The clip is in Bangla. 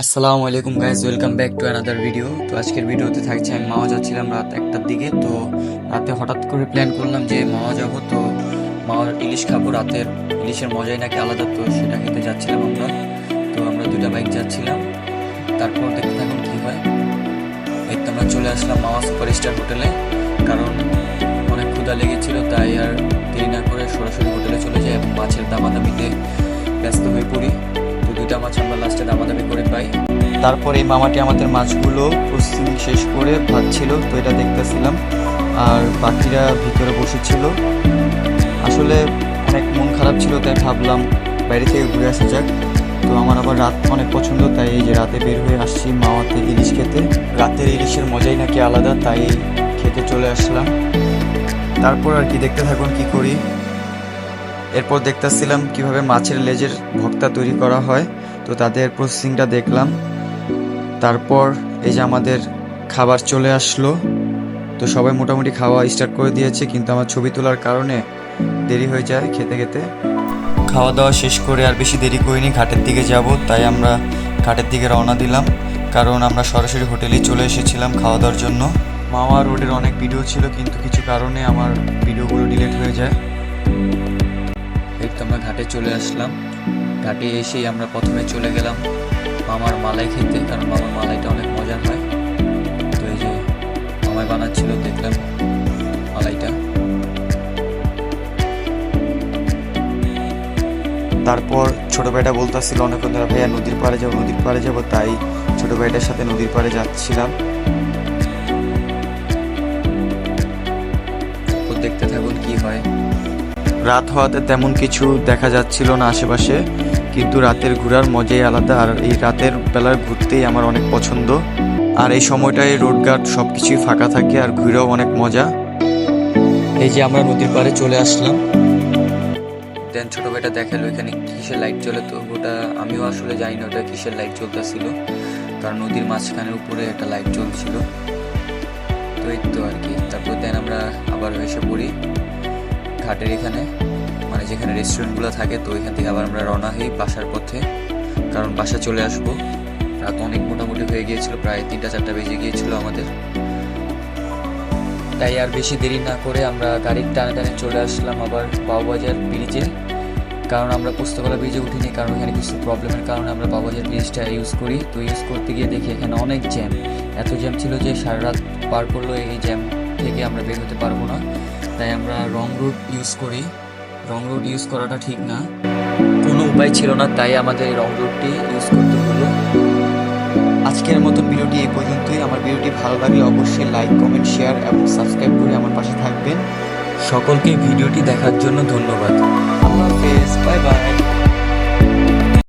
আসসালামু আলাইকুম guys, welcome back to another video. তো আজকের ভিডিওতে থাকছে আমি মাওয়া যাচ্ছিলাম রাত 1টার দিকে। তো রাতে হঠাৎ করে প্ল্যান করলাম যে মাওয়া যাব। তো মাওয়ার ইলিশ খাবো, রাতের ইলিশের মজাই নাকি আলাদা, তো সেটা খেতে যাচ্ছিলাম আমরা। তো আমরা দুইটা বাইক যাচ্ছিলাম, তারপর দেখতে থাকুন কী হয়। এই তো আমরা চলে আসলাম মাওয়া সুপারস্টার হোটেলে, কারণ অনেক ক্ষুধা লেগেছিল, তাই আর দেরি না করে সরাসরি হোটেলে চলে যাই এবং মাছের দামাদামিতে ব্যস্ত হয়ে পড়ি। তো দুইটা মাছ আমরা লাস্টে দামাদামি করে পাই। তারপর এই মামাটি আমাদের মাছগুলো প্রসেসিং শেষ করে ভাজছিল, তো এটা দেখতেছিলাম, আর বাকিরা ভিতরে বসেছিল। আসলে অনেক মন খারাপ ছিল, তাই ভাবলাম বাইরে থেকে ঘুরে আসা যাক। তো আমার আবার রাত অনেক পছন্দ, তাই এই যে রাতে বের হয়ে আসছি মাওয়াতে ইলিশ খেতে। রাতের ইলিশের মজাই নাকি আলাদা, তাই খেতে চলে আসলাম। তারপর আর কি দেখতে থাকুন কি করি। এরপর দেখতেছিলাম কিভাবে মাছের লেজের ভর্তা তৈরি করা হয়, তো তাদের প্রসেসিংটা দেখলাম। তারপর এই যে আমাদের খাবার চলে আসলো। তো সবাই মোটামুটি খাওয়া স্টার্ট করে দিয়েছে, কিন্তু আমার ছবি তোলার কারণে দেরি হয়ে যায় খেতে খেতে। খাওয়া দাওয়া শেষ করে আর বেশি দেরি করিনি, ঘাটের দিকে যাব, তাই আমরা ঘাটের দিকে রওনা দিলাম, কারণ আমরা সরাসরি হোটেলেই চলে এসেছিলাম খাওয়া দাওয়ার জন্য। মাওয়া রোডের অনেক ভিডিও ছিল, কিন্তু কিছু কারণে আমার ভিডিওগুলো ডিলিট হয়ে যায়। এই তো আমরা ঘাটে চলে আসলাম। ঘাটে এসেই আমরা প্রথমে চলে গেলাম মামার মালাই খেতে, কারণ মামার মালাইটা অনেক মজার হয়। তো এই যে মামাই বানাচ্ছিল, দেখলাম মালাইটা। তারপর ছোট ভাইটা বলতেছিল অনেকক্ষণ ধরে, ভাইয়া নদীর পাড়ে যাবো, নদীর পাড়ে যাবো, তাই ছোট ভাইটার সাথে নদীর পাড়ে যাচ্ছিলাম। তো দেখতে থাকুন কি হয়। রাত হওয়াতে তেমন কিছু দেখা যাচ্ছিল না আশেপাশে, কিন্তু রাতের ঘোরার মজাই আলাদা, আর এই রাতের বেলার ঘুরতেই আমার অনেক পছন্দ। আর এই সময়টায় রোডঘাট সব কিছুই ফাঁকা থাকে, আর ঘুরেও অনেক মজা। এই যে আমরা নদীর পাড়ে চলে আসলাম। দেন ছোট ভাইটা দেখালো এখানে কিসের লাইট জ্বলে, তো ওটা আমিও আসলে জানি না ওটা কিসের লাইট জ্বলতেছিল, কারণ নদীর মাঝখানের উপরে একটা লাইট জ্বলছিল। তো এই তো আর কি। তারপর দেন আমরা আবার এসে পড়ি ঘাটের এখানে, মানে যেখানে রেস্টুরেন্টগুলো থাকে। তো এখান থেকে আবার আমরা রওনা হই বাসার পথে, কারণ বাসা চলে আসবো। রাত অনেক মোটামুটি হয়ে গিয়েছিল, প্রায় 3টা-4টা বেজে গিয়েছিল আমাদের। তাই আর বেশি দেরি না করে আমরা গাড়ির টানে টানে চলে আসলাম আবার বাবুবাজার ব্রিজে, কারণ আমরা পুস্তকলা ব্রিজে উঠিনি, কারণ এখানে কিছু প্রবলেমের কারণে আমরা বাবুবাজার ব্রিজটা ইউজ করি। তো ইউজ করতে গিয়ে দেখি এখানে অনেক জ্যাম, এত জ্যাম ছিল যে সারা রাত পার করলো এই জ্যাম থেকে আমরা বের হতে পারবো না। তাই আমরা রং রুট ইউজ করি। রং রুট ইউজ করাটা ঠিক না, কোনো উপায় ছিল না, তাই আমাদের এই রং রুটটি ইউজ করতে হলো। আজকের মতো ভিডিওটি এই পর্যন্তই। আমার ভিডিওটি ভালো লাগলে অবশ্যই লাইক, কমেন্ট, শেয়ার এবং সাবস্ক্রাইব করে আমার পাশে থাকবেন। সকলকে ভিডিওটি দেখার জন্য ধন্যবাদ। আল্লাহ হাফেজ, বাই বাই।